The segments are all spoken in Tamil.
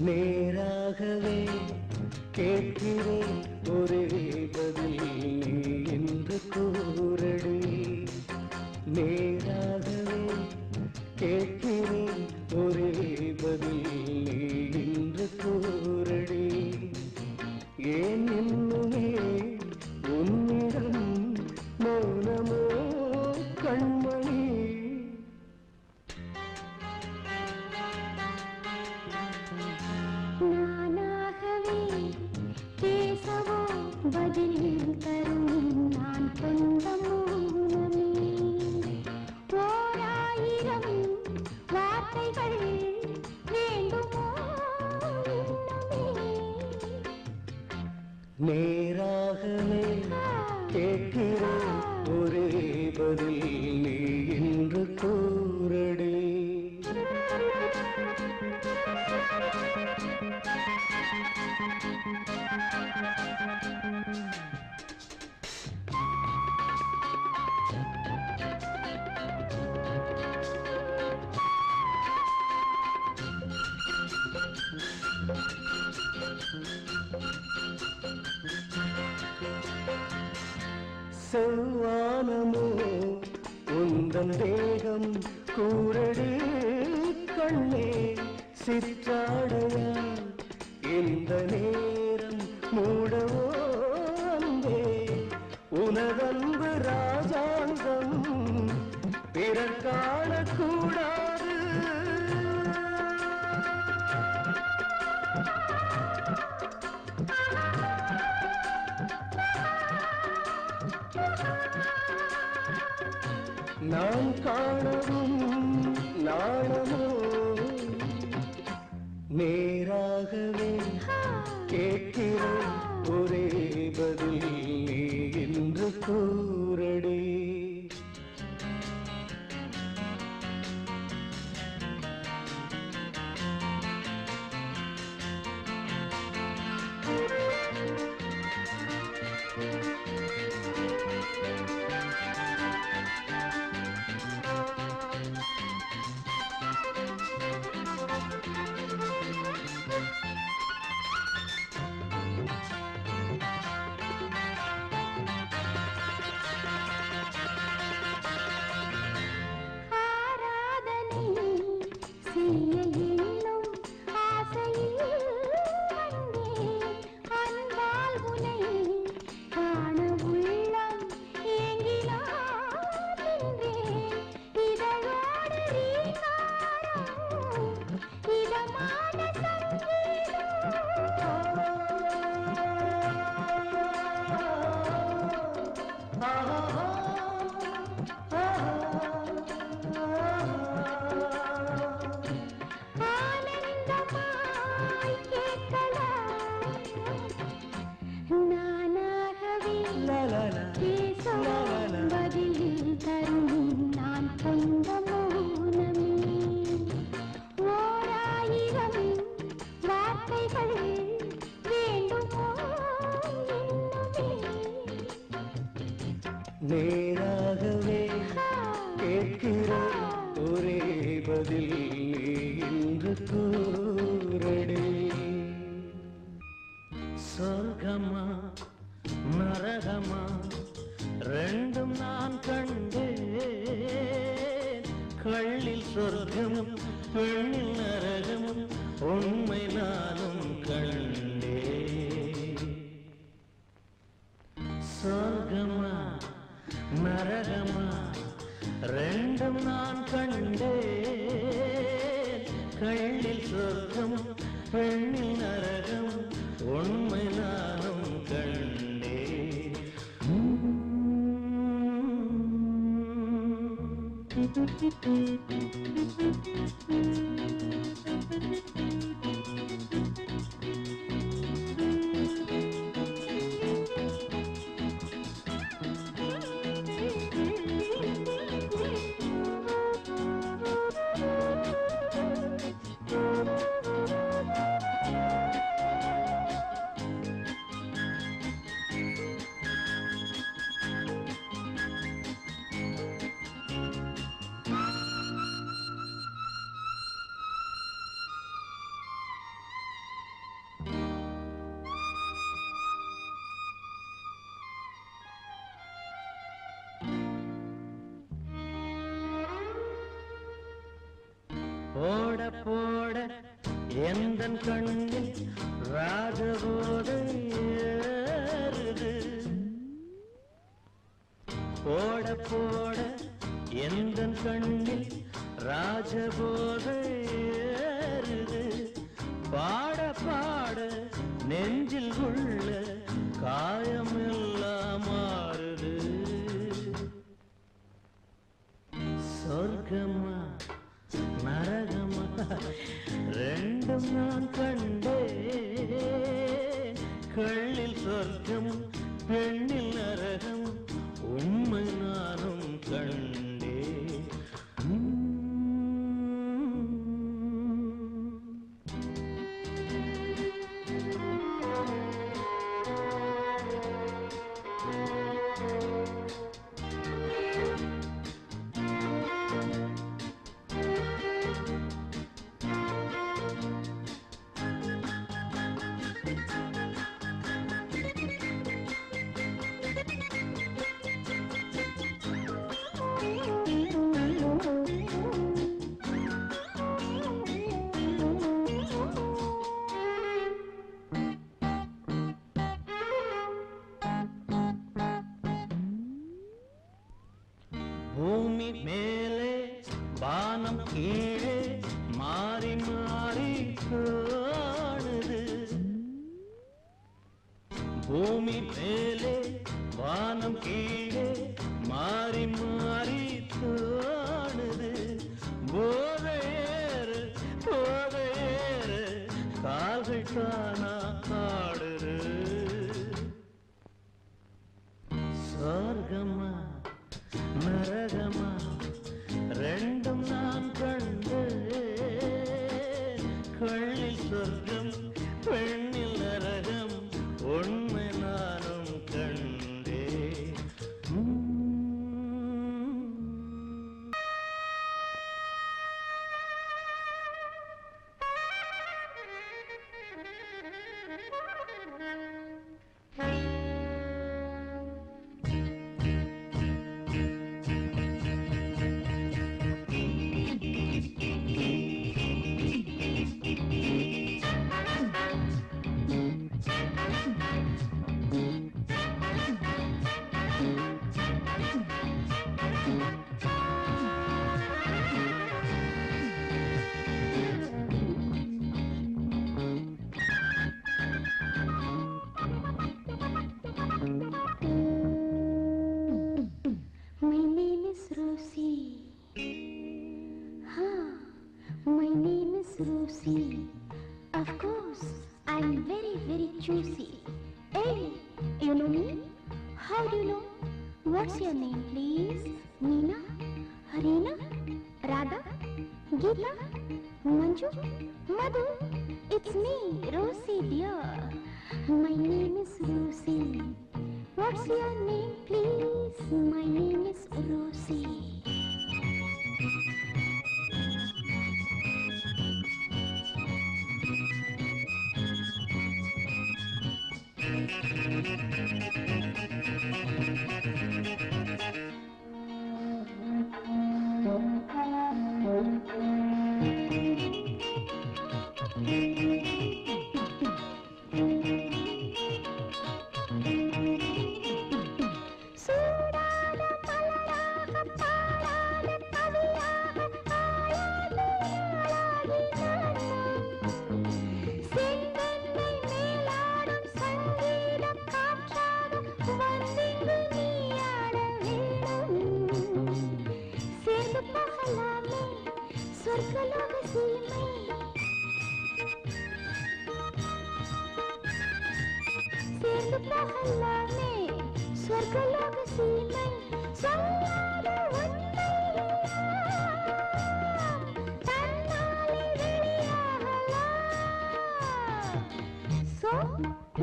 நேராகவே கேட்கிறேன் ஒரே பதில் நீ என்று கூறடி. நேராகவே கேட்கிறேன் ஒரே பதில் நீ என்று கூறடி. ஏன் இன்னுமே உன்னிடம் மௌனமோ கண்மணி. நானாகவே பேசவோ பதில் தரும் நான் கொண்ட மௌனமே. ஓராயிரம் வார்த்தைகள் வேண்டுமோ இன்னுமே. நேராகவே கேட்கிறேன் ஒரே பதில் நீ என்று கூறடி. செவ்வானமோ உந்தன் தேகம் கூரடி கண்ணே. சிற்றாடையால் இந்த நேரம் மூடவோ அன்பே. உனதன்பு ராஜாங்கம் பிறர் காணக்கூடாது. நான் காணவும் நாணமோ. நேராகவே கேட்கிறேன் ஒரே பதில் நீ என்று கூறடி. பதில் தரும் நான் கொண்ட மௌனமே. ஓராயிரம் வார்த்தைகள் வேண்டுமோ இன்னுமே. நேராகவே கேட்கிறேன் ஒரே பதில் நீ என்று கூறடி. சொர்க்கமா நரகமா ரெண்டும் நான் கண்டேன். கள்ளில் சொர்க்கமும் பெண்ணில் நரகமும் உண்மை நானும் கண்டேன். சொர்க்கமா நரகமா ரெண்டும் நான் கண்டேன். கள்ளில் சொர்க்கம் பெண்ணில் நரகம் உண்மை நானும் கண்டேன். போட எந்தன் கண்ணில் ராஜபோதை ஏறுது. போட போட எந்தன் கண்ணில் ராஜபோதை ஏறுது. பாட பாட நெஞ்சில் உள்ள காயமெல்லாம் மாறுது. சொர்க்கமா நரகமா ரெண்டும் நான் கண்டேன். கள்ளில் சொர்க்கம் பெண்ணில் நரகம் உண்மை நானும் கண்டேன். பூமி மேலே வானம் கீழே மாறி மாறி காணுது. பூமி மேலே வானம் கீழே மாறி மாறி காணுது. போதையேறு போதையேறு கால்கள் தானா ஆடுது. சொர்க்கமா நரகமா ரெண்டும் நான் கண்டேன். கள்ளில் சொர்க்கம் பெண்ணில் நரகம் உண்மை நானும் கண்டேன். Rosie. Of course, I'm very, very juicy. Hey, you know me? How do you know? What's your name, please? Meena? Harina? Radha? Geeta? Manju? Madhu? It's me, Rosie dear. My name is Rosie. What's your name, please? My name is Rosie.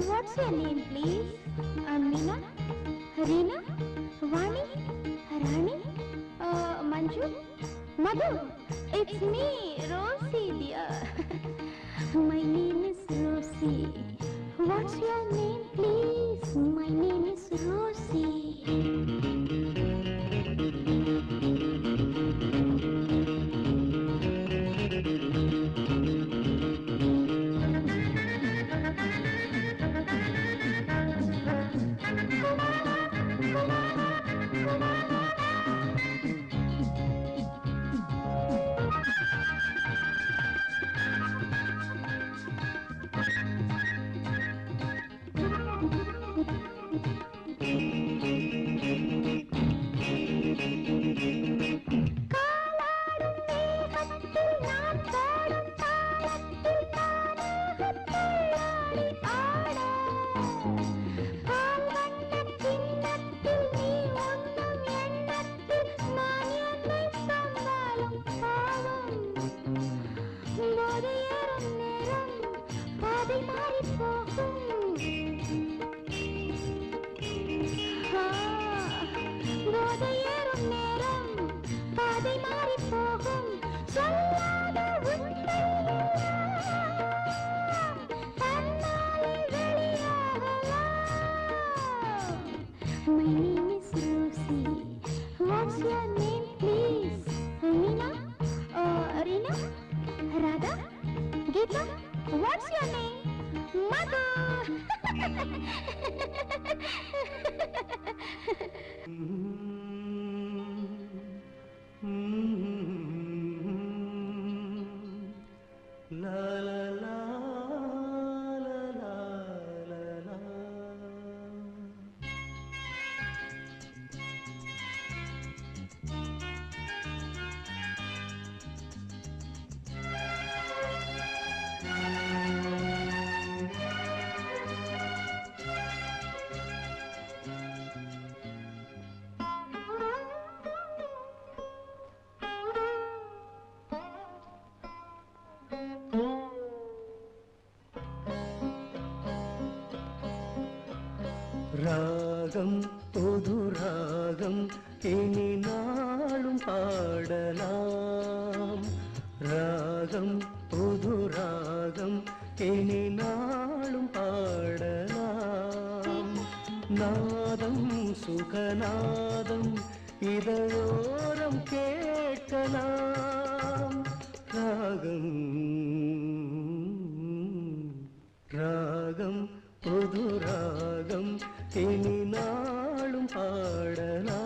What's your name, please? Meena? Harina? Vani? Rani? Manju? Madhu? It's me, Rosie dear. My name is Rosie. What's your name, please? My name is Rosie. What's your name? Mother! La la la la la la la. ராகம் புது ராகம் இனி நாளும் பாடலாம். ராகம் புது ராகம் இனி நாளும் பாடலாம். நாதம் சுகநாதம் இதழோரம் கேட்கலாம். ராகம் ராகம் புது ராகம் இனி நாளும் பாடலாம்.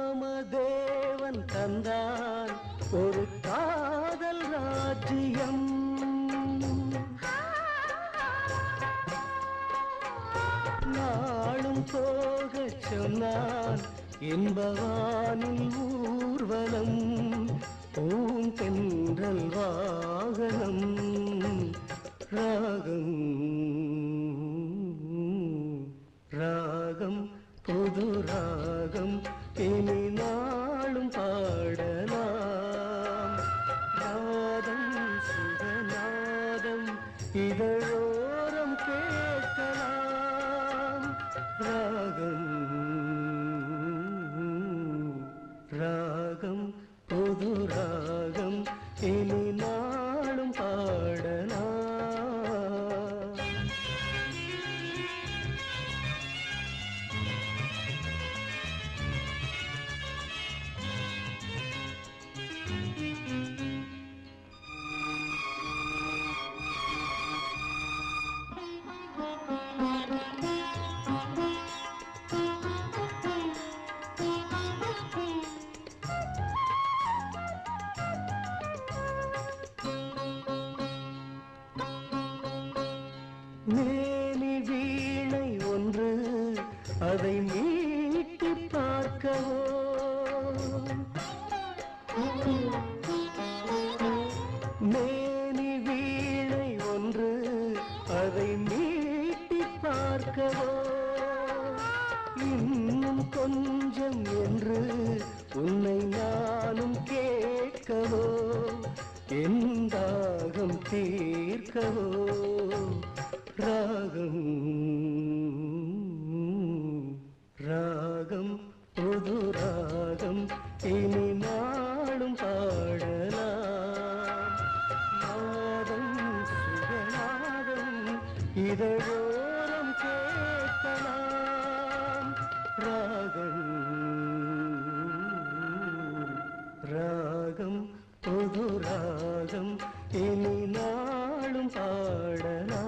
காமதேவன் தந்தான் ஒரு காதல் ராஜ்யம். நாளும் போகச் சொன்னான் இன்பவானில் ஊர்வலம். பூந்தென்றல் வாகனம். ராகம் ராகம் புது ராகம் இனி நாளும் பாடலாம். நாதம் சுகநாதம் இதழோரம் கேட்கலாம். ராகம் ராகம் புது ராகம் இனி நாளும் பாடலாம். மேனி வீணை ஒன்று அதை மீட்டி பார்க்கவோ. மேனி வீணை ஒன்று அதை மீட்டி பார்க்கவோ. இன்னும் கொஞ்சம் என்று உன்னை நானும் கேட்கவோ. என் தாகம் தீர்க்கவோ. ராகம் ராகம் ராகம் புது ராகம் இனி நாளும் பாடலாம்.